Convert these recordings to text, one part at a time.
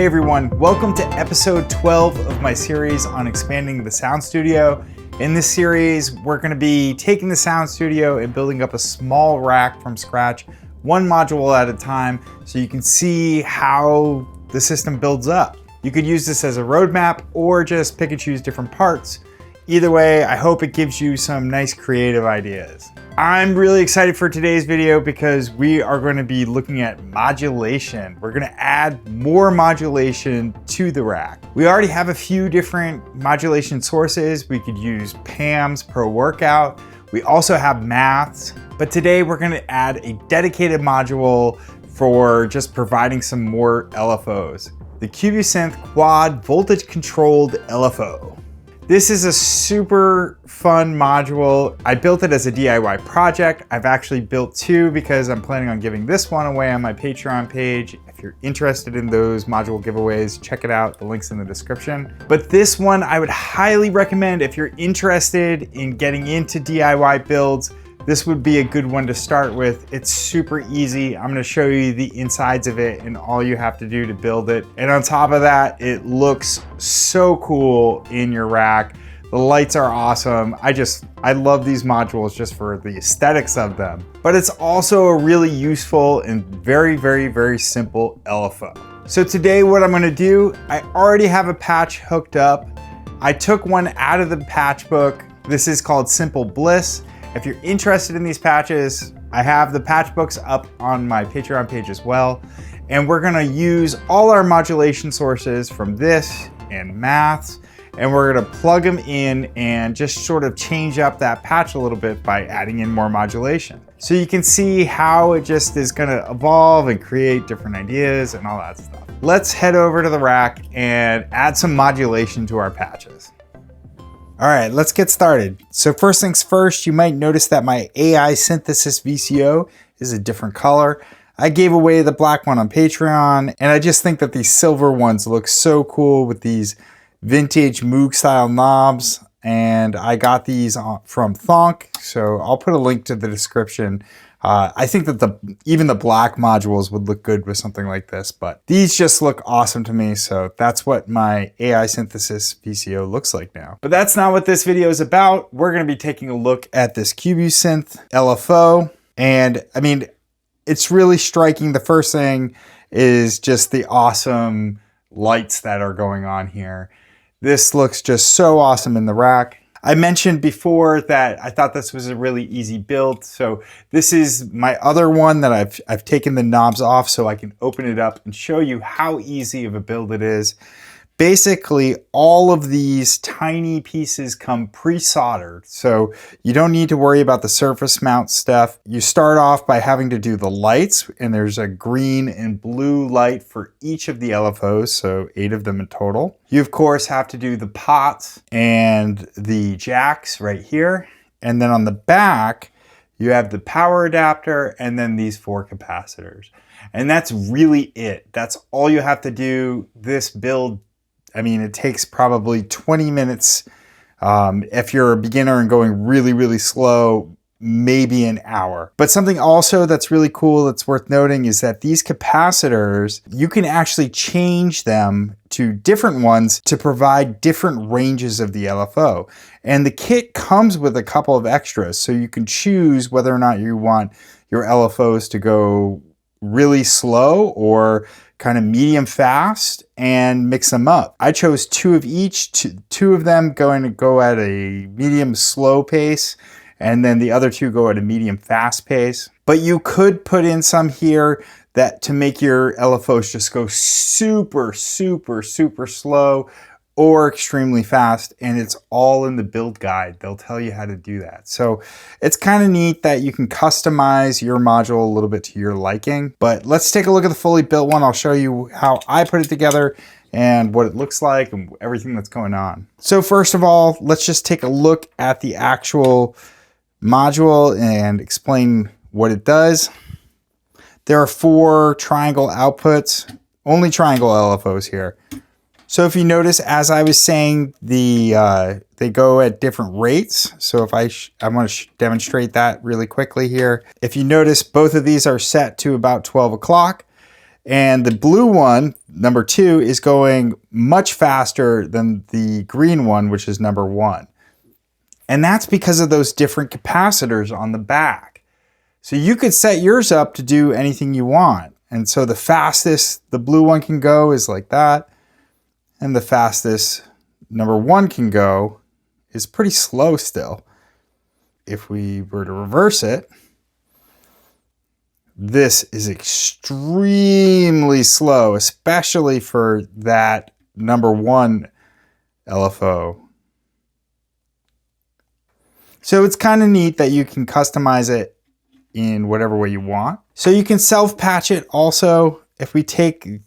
Hey everyone, welcome to episode 12 of my series on expanding the sound studio. In this series, we're going to be taking the sound studio and building up a small rack from scratch, one module at a time, so you can see how the system builds up. You could use this as a roadmap or just pick and choose different parts. Either way, I hope it gives you some nice creative ideas. I'm really excited for today's video because we are going to be looking at modulation. We're going to add more modulation to the rack. We already have a few different modulation sources. We could use PAMs, Pro Workout. We also have maths, but today we're going to add a dedicated module for just providing some more LFOs. The CubuSynth Quad Voltage Controlled LFO. This is a super fun module. I built it as a DIY project. I've actually built two because I'm planning on giving this one away on my Patreon page. If you're interested in those module giveaways, check it out. The link's in the description. But this one I would highly recommend if you're interested in getting into DIY builds. This would be a good one to start with. It's super easy. I'm gonna show you the insides of it and all you have to do to build it. And on top of that, it looks so cool in your rack. The lights are awesome. I love these modules just for the aesthetics of them. But it's also a really useful and very, very, very simple LFO. So today what I'm gonna do, I already have a patch hooked up. I took one out of the patch book. This is called Simple Bliss. If you're interested in these patches, I have the patch books up on my Patreon page as well. And we're gonna use all our modulation sources from this and maths, and we're gonna plug them in and just sort of change up that patch a little bit by adding in more modulation. So you can see how it just is gonna evolve and create different ideas and all that stuff. Let's head over to the rack and add some modulation to our patches. All right, let's get started. So first things first, you might notice that my AI synthesis VCO is a different color. I gave away the black one on Patreon, and I just think that these silver ones look so cool with these vintage Moog style knobs. And I got these from Thonk, so I'll put a link to the description. I think that even the black modules would look good with something like this, but these just look awesome to me. So that's what my AI synthesis VCO looks like now. But that's not what this video is about. We're going to be taking a look at this CubuSynth LFO. And I mean, it's really striking. The first thing is just the awesome lights that are going on here. This looks just so awesome in the rack. I mentioned before that I thought this was a really easy build. So this is my other one that I've taken the knobs off so I can open it up and show you how easy of a build it is. Basically, all of these tiny pieces come pre-soldered, so you don't need to worry about the surface mount stuff. You start off by having to do the lights, and there's a green and blue light for each of the LFOs, so 8 of them in total. You, of course, have to do the pots and the jacks right here, and then on the back, you have the power adapter and then these 4 capacitors. And that's really it. That's all you have to do. This build, I mean, it takes probably 20 minutes. If you're a beginner and going really, really slow, maybe an hour. But something also that's really cool that's worth noting is that these capacitors, you can actually change them to different ones to provide different ranges of the LFO. And the kit comes with a couple of extras, so you can choose whether or not you want your LFOs to go really slow or kind of medium fast and mix them up. I chose 2 of each, two of them going to go at a medium slow pace, and then the other 2 go at a medium fast pace. But you could put in some here that to make your LFOs just go super, super, super slow or extremely fast, and it's all in the build guide. They'll tell you how to do that. So it's kind of neat that you can customize your module a little bit to your liking. But let's take a look at the fully built one. I'll show you how I put it together and what it looks like and everything that's going on. So first of all, let's just take a look at the actual module and explain what it does. There are 4 triangle outputs, only triangle LFOs here. So if you notice, as I was saying, they go at different rates. So if I want to demonstrate that really quickly here. If you notice, both of these are set to about 12 o'clock. And the blue one, number 2, is going much faster than the green one, which is number 1. And that's because of those different capacitors on the back. So you could set yours up to do anything you want. And so the fastest the blue one can go is like that. And the fastest number 1 can go is pretty slow still. If we were to reverse it, this is extremely slow, especially for that number 1 LFO. So it's kind of neat that you can customize it in whatever way you want. So you can self-patch it also. If we take an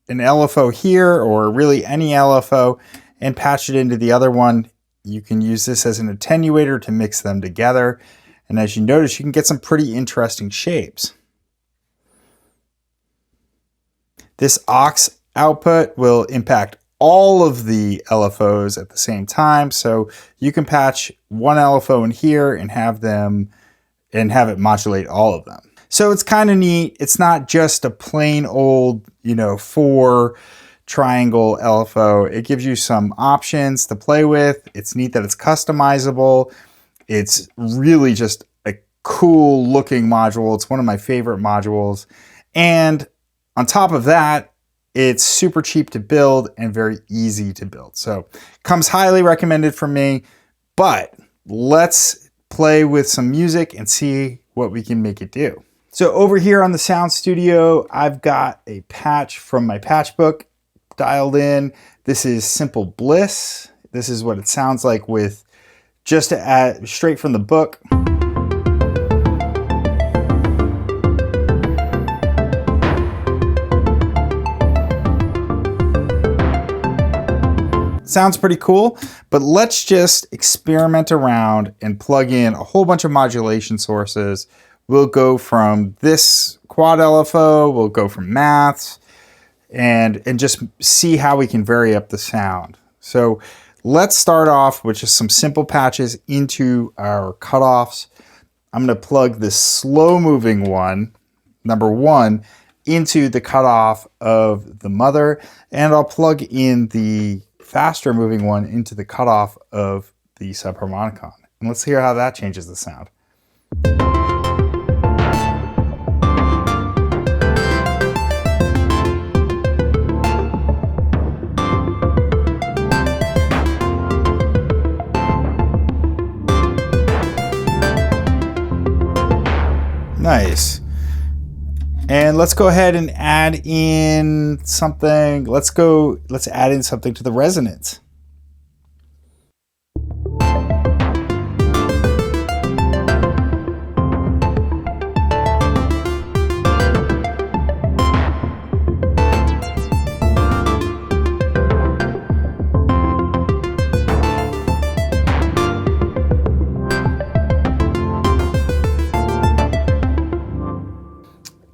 LFO here, or really any LFO, and patch it into the other one, you can use this as an attenuator to mix them together. And as you notice, you can get some pretty interesting shapes. This aux output will impact all of the LFOs at the same time. So you can patch one LFO in here and have it modulate all of them. So it's kind of neat. It's not just a plain old, 4 triangle LFO. It gives you some options to play with. It's neat that it's customizable. It's really just a cool looking module. It's one of my favorite modules. And on top of that, it's super cheap to build and very easy to build. So comes highly recommended for me, but let's play with some music and see what we can make it do. So over here on the Sound Studio, I've got a patch from my patch book dialed in. This is Simple Bliss. This is what it sounds like with just to add straight from the book. Sounds pretty cool, but let's just experiment around and plug in a whole bunch of modulation sources. We'll go from this quad LFO, we'll go from maths, and just see how we can vary up the sound. So let's start off with just some simple patches into our cutoffs. I'm going to plug this slow moving one, number 1, into the cutoff of the mother, and I'll plug in the faster moving one into the cutoff of the subharmonicon. And let's hear how that changes the sound. Nice. And let's go ahead and add in something. Let's add in something to the resonance.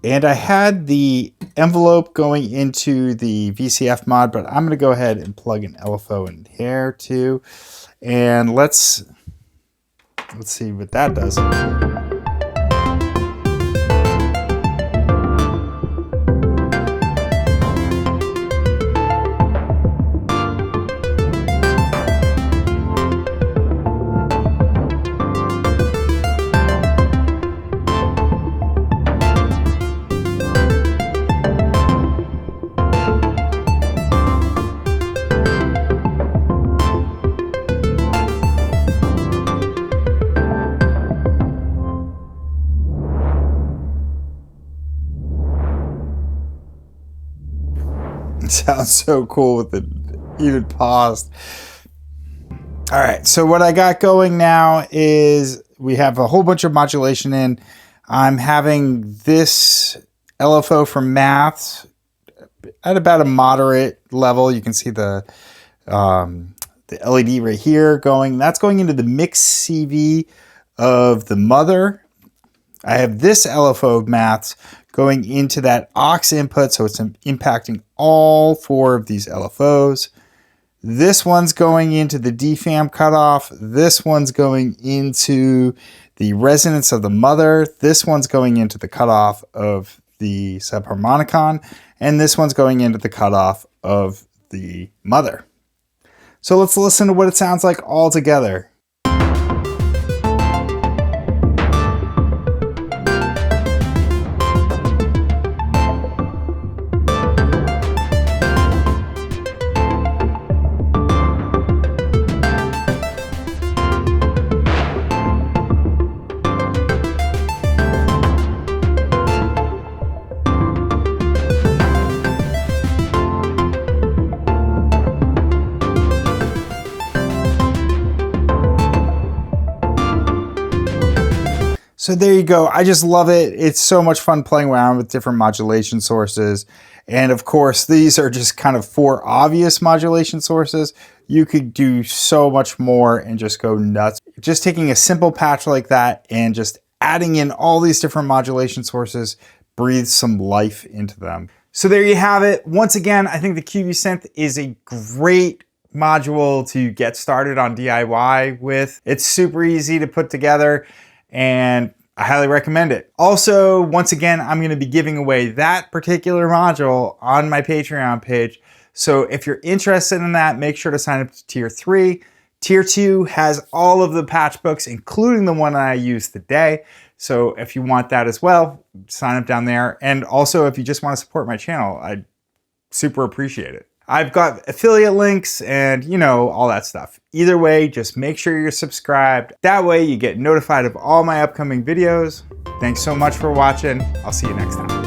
And I had the envelope going into the VCF mod, but I'm going to go ahead and plug an LFO in here too. And let's see what that does. It sounds so cool with it even paused. All right, so what I got going now is we have a whole bunch of modulation in. I'm having this LFO from maths at about a moderate level. You can see the LED right here going. That's going into the mix CV of the mother. I have this LFO of maths going into that aux input, so it's impacting all 4 of these LFOs. This one's going into the DFAM cutoff. This one's going into the resonance of the mother. This one's going into the cutoff of the subharmonicon, and this one's going into the cutoff of the mother. So let's listen to what it sounds like all together. So there you go. I just love it. It's so much fun playing around with different modulation sources. And of course, these are just kind of 4 obvious modulation sources. You could do so much more and just go nuts. Just taking a simple patch like that and just adding in all these different modulation sources breathes some life into them. So there you have it. Once again, I think the CubuSynth is a great module to get started on DIY with. It's super easy to put together, and I highly recommend it. Also, once again, I'm gonna be giving away that particular module on my Patreon page. So if you're interested in that, make sure to sign up to Tier 3. Tier 2 has all of the patch books, including the one I used today. So if you want that as well, sign up down there. And also, if you just wanna support my channel, I'd super appreciate it. I've got affiliate links and, you know, all that stuff. Either way, just make sure you're subscribed. That way you get notified of all my upcoming videos. Thanks so much for watching. I'll see you next time.